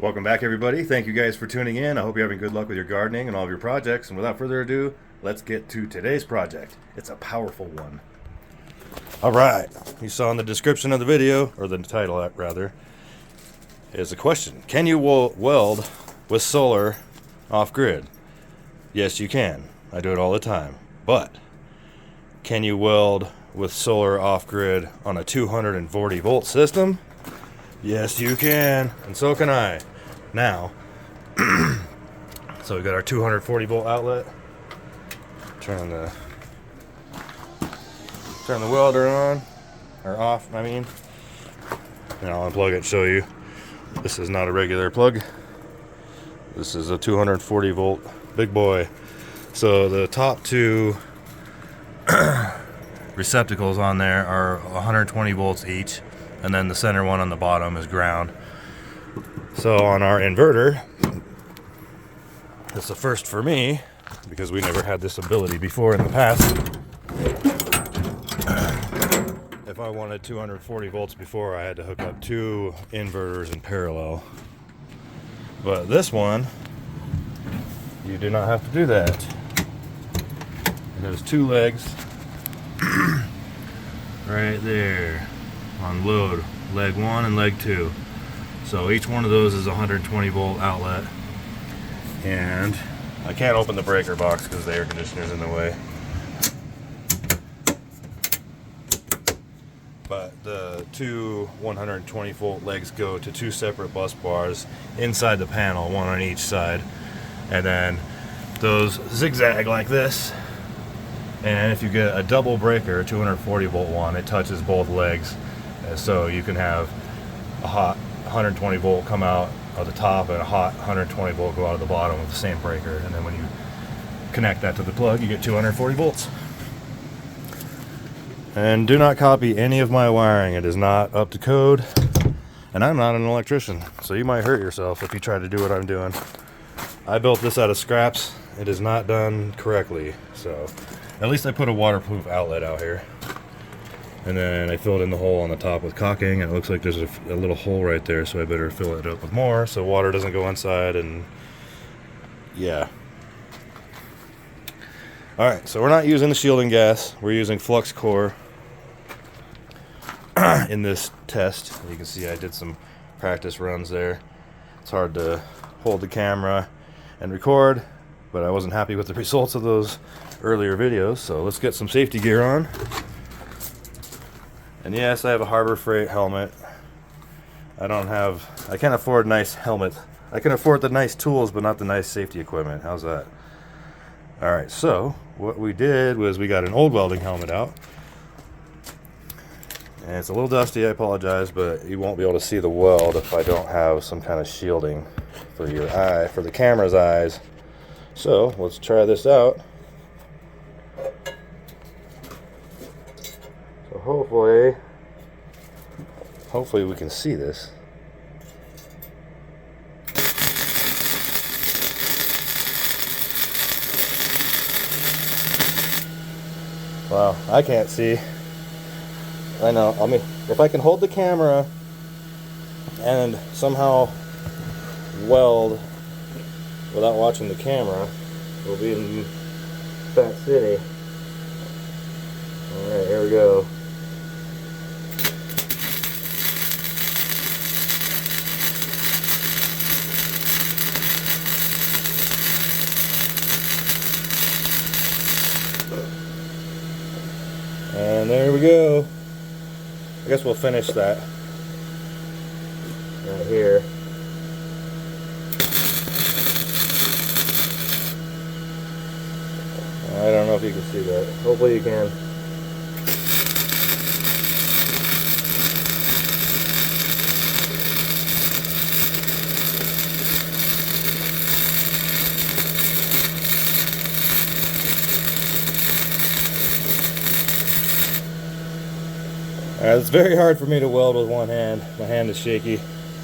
Welcome back, everybody. Thank you guys for tuning in. I hope you're having good luck with your gardening and all of your projects. And without further ado, let's get to today's project. It's a powerful one. All right. You saw in the description of the video, or the title rather, is a question. Can you weld with solar off-grid? Yes, you can. I do it all the time. But can you weld with solar off-grid on a 240 volt system? Yes, you can, and so can I. Now, so we got our 240 volt outlet. Turn the welder on, or off, I mean. And I'll unplug it and show you. This is not a regular plug. This is a 240 volt big boy. So the top two receptacles on there are 120 volts each. And then the center one on the bottom is ground. So on our inverter, it's the first for me because we never had this ability before in the past. If I wanted 240 volts before, I had to hook up two inverters in parallel. But this one, you do not have to do that. There's two legs right there. On load, leg 1 and leg 2. So each one of those is a 120 volt outlet. And I can't open the breaker box because the air conditioner's in the way. But the two 120 volt legs go to two separate bus bars inside the panel, one on each side. And then those zigzag like this. And if you get a double breaker, a 240 volt one, it touches both legs. So you can have a hot 120 volt come out of the top and a hot 120 volt go out of the bottom with the same breaker. And then when you connect that to the plug, you get 240 volts. And do not copy any of my wiring. It is not up to code. And I'm not an electrician, so you might hurt yourself if you try to do what I'm doing. I built this out of scraps. It is not done correctly. So at least I put a waterproof outlet out here. And then I filled in the hole on the top with caulking, and it looks like there's a little hole right there, so I better fill it up with more so water doesn't go inside. And yeah. Alright, so we're not using the shielding gas, we're using flux core in this test. You can see I did some practice runs there. It's hard to hold the camera and record, but I wasn't happy with the results of those earlier videos, so let's get some safety gear on. And yes, I have a Harbor Freight helmet. I can't afford a nice helmet. I can afford the nice tools, but not the nice safety equipment. How's that? Alright, so what we did was we got an old welding helmet out. And it's a little dusty, I apologize, but you won't be able to see the weld if I don't have some kind of shielding for your eye, for the camera's eyes. So, let's try this out. Hopefully we can see this. Wow, I can't see. I know. I mean, if I can hold the camera and somehow weld without watching the camera, we'll be in Fat City. Alright, here we go. And there we go. I guess we'll finish that right here. I don't know if you can see that. Hopefully you can. It's very hard for me to weld with one hand. My hand is shaky.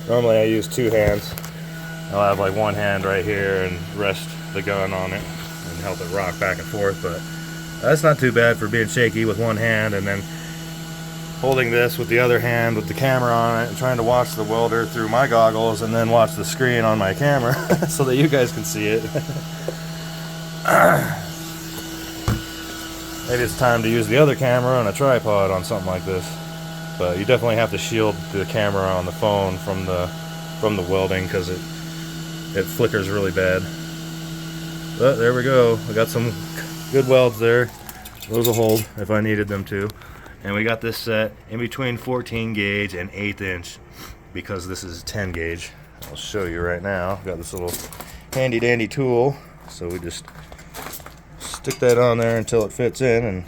Normally I use two hands. I'll have like one hand right here and rest the gun on it and help it rock back and forth, but that's not too bad for being shaky with one hand. And then holding this with the other hand with the camera on it and trying to watch the welder through my goggles and then watch the screen on my camera so that you guys can see it. Maybe it's time to use the other camera on a tripod on something like this. But you definitely have to shield the camera on the phone from the welding because it flickers really bad. But there we go. I got some good welds there. Those will hold if I needed them to. And we got this set in between 14 gauge and 1/8 inch because this is 10 gauge. I'll show you right now. Got this little handy dandy tool. So we just stick that on there until it fits in, and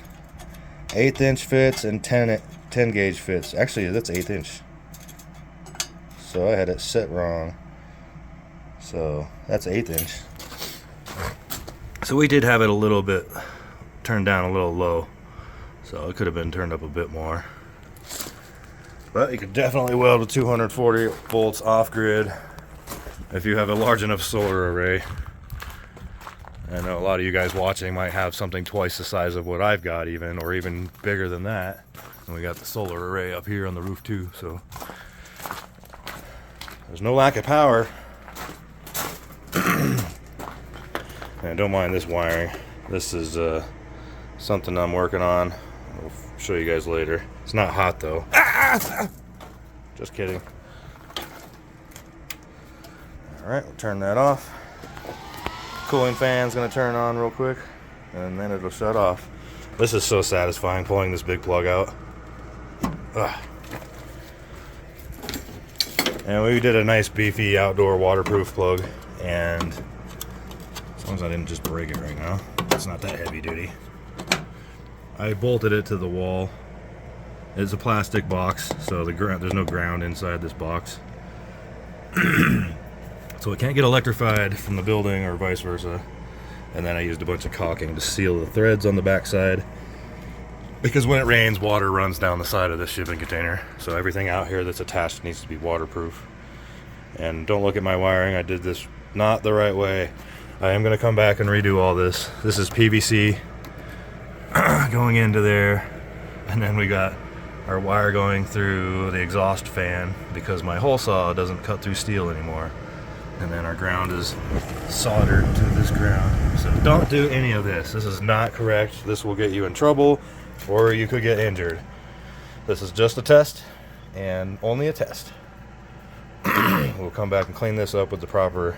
1/8 inch fits and 10 gauge fits. Actually, that's 1/8 inch. So I had it set wrong. So that's 1/8 inch. So we did have it a little bit turned down a little low. So it could have been turned up a bit more. But you could definitely weld with 240 volts off grid if you have a large enough solar array. I know a lot of you guys watching might have something twice the size of what I've got even, or even bigger than that. And we got the solar array up here on the roof too, so there's no lack of power. And don't mind this wiring. This is something I'm working on. I'll show you guys later. It's not hot though. Just kidding. Alright, we'll turn that off. Cooling fan's gonna turn on real quick, and then it'll shut off. This is so satisfying, pulling this big plug out. Ugh. And we did a nice beefy outdoor waterproof plug, and as long as I didn't just break it right now, it's not that heavy duty. I bolted it to the wall. It's a plastic box, so there's no ground inside this box. So it can't get electrified from the building or vice versa. And then I used a bunch of caulking to seal the threads on the backside, because when it rains, water runs down the side of this shipping container. So everything out here that's attached needs to be waterproof. And don't look at my wiring. I did this not the right way. I am going to come back and redo all this. This is PVC going into there. And then we got our wire going through the exhaust fan because my hole saw doesn't cut through steel anymore. And then our ground is soldered to this ground. So don't do any of this. This is not correct. This will get you in trouble, or you could get injured. This is just a test, and only a test. We'll come back and clean this up with the proper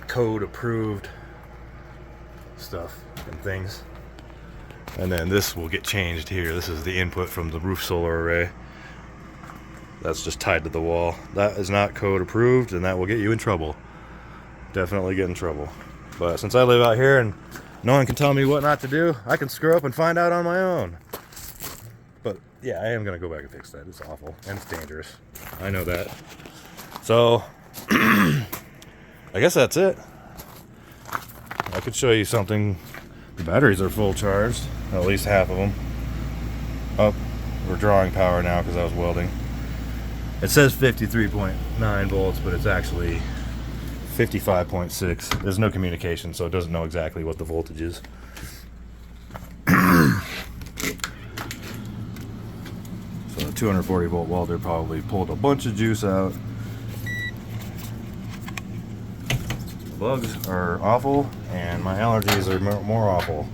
code approved stuff and things. And then this will get changed here. This is the input from the roof solar array. That's just tied to the wall. That is not code approved, and that will get you in trouble. Definitely get in trouble. But since I live out here and no one can tell me what not to do, I can screw up and find out on my own. But yeah, I am going to go back and fix that. It's awful, and it's dangerous. I know that. So, I guess that's it. I could show you something. The batteries are full charged, at least half of them. Oh, we're drawing power now because I was welding. It says 53.9 volts, but it's actually 55.6. There's no communication, so it doesn't know exactly what the voltage is. So the 240 volt welder probably pulled a bunch of juice out. The bugs are awful, and my allergies are more awful.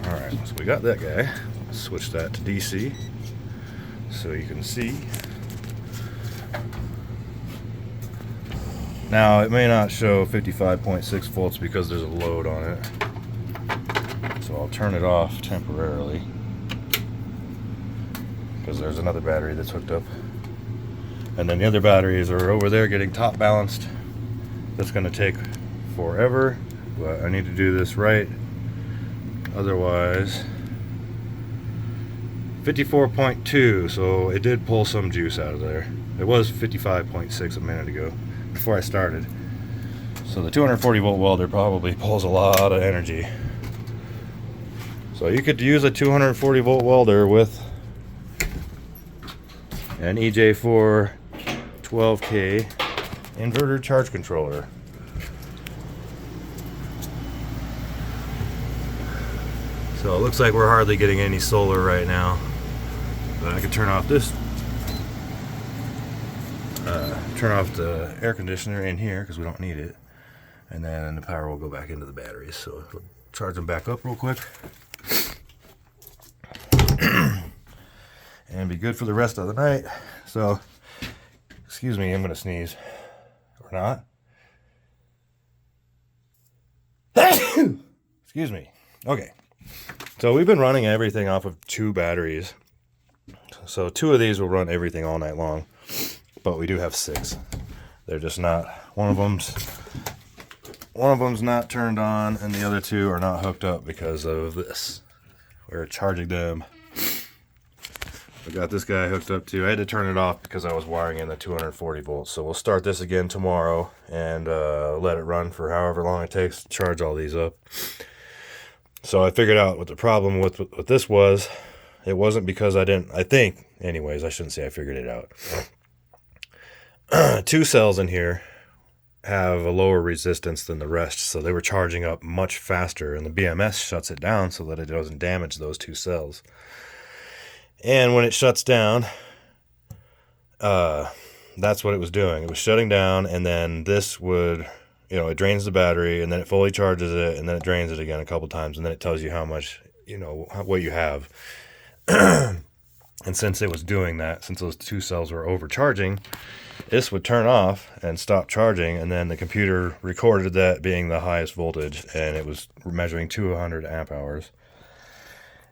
Alright, so we got that guy. Let's switch that to DC so you can see. Now, it may not show 55.6 volts because there's a load on it. So I'll turn it off temporarily, because there's another battery that's hooked up. And then the other batteries are over there getting top balanced. That's going to take forever, but I need to do this right. Otherwise, 54.2, so it did pull some juice out of there. It was 55.6 a minute ago, before I started. So the 240 volt welder probably pulls a lot of energy. So you could use a 240 volt welder with an EJ4 12K inverter charge controller. So it looks like we're hardly getting any solar right now. But I could turn off this, turn off the air conditioner in here because we don't need it. And then the power will go back into the batteries. So we'll charge them back up real quick. And be good for the rest of the night. So, excuse me, I'm going to sneeze. Or not. Excuse me. Okay. So we've been running everything off of 2 batteries. So 2 of these will run everything all night long. But we do have 6. They're just not, one of them's not turned on and the other 2 are not hooked up because of this. We're charging them. I got this guy hooked up too. I had to turn it off because I was wiring in the 240 volts. So we'll start this again tomorrow and let it run for however long it takes to charge all these up. So I figured out what the problem with this was. It wasn't because I think, anyways, I shouldn't say I figured it out. 2 cells in here have a lower resistance than the rest. So they were charging up much faster and the BMS shuts it down so that it doesn't damage those 2 cells. And when it shuts down, that's what it was doing. It was shutting down, and then this would, it drains the battery, and then it fully charges it, and then it drains it again a couple times, and then it tells you how much, what you have. And since it was doing that, since those 2 cells were overcharging, this would turn off and stop charging, and then the computer recorded that being the highest voltage, and it was measuring 200 amp hours.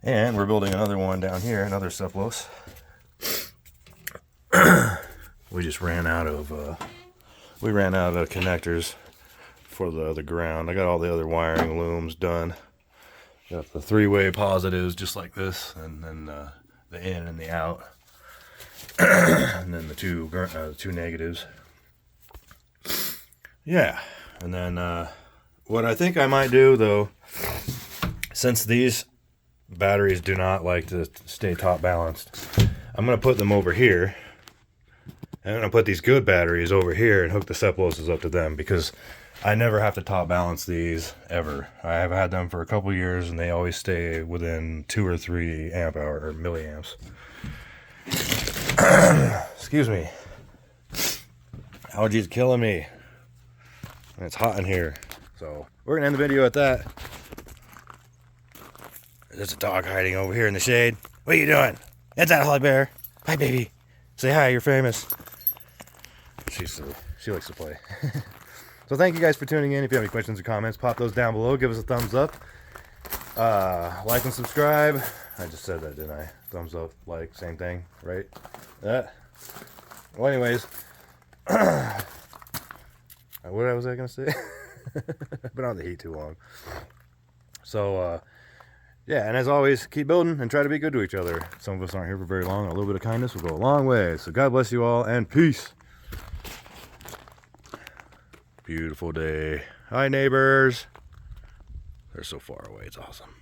And we're building another one down here, another Ceplos. We just ran out of connectors for the ground. I got all the other wiring looms done. Got the 3-way positives just like this, and then the in and the out, and then the two negatives. Yeah, and then what I think I might do though, since these batteries do not like to stay top balanced, I'm going to put them over here. I'm going to put these good batteries over here and hook the Ceploses up to them because I never have to top balance these ever. I have had them for a couple years and they always stay within 2 or 3 amp hour or milliamps. Excuse me. Allergies killing me. And it's hot in here. So we're going to end the video at that. There's a dog hiding over here in the shade. What are you doing? It's that Holly Bear. Hi, baby. Say hi, you're famous. She likes to play. So thank you guys for tuning in. If you have any questions or comments, pop those down below. Give us a thumbs up. Like and subscribe. I just said that, didn't I? Thumbs up, like, same thing, right? Well, anyways. What was I going to say? I've been on the heat too long. So, yeah, and as always, keep building and try to be good to each other. Some of us aren't here for very long. A little bit of kindness will go a long way. So God bless you all, and peace. Beautiful day. Hi, neighbors. They're so far away. It's awesome.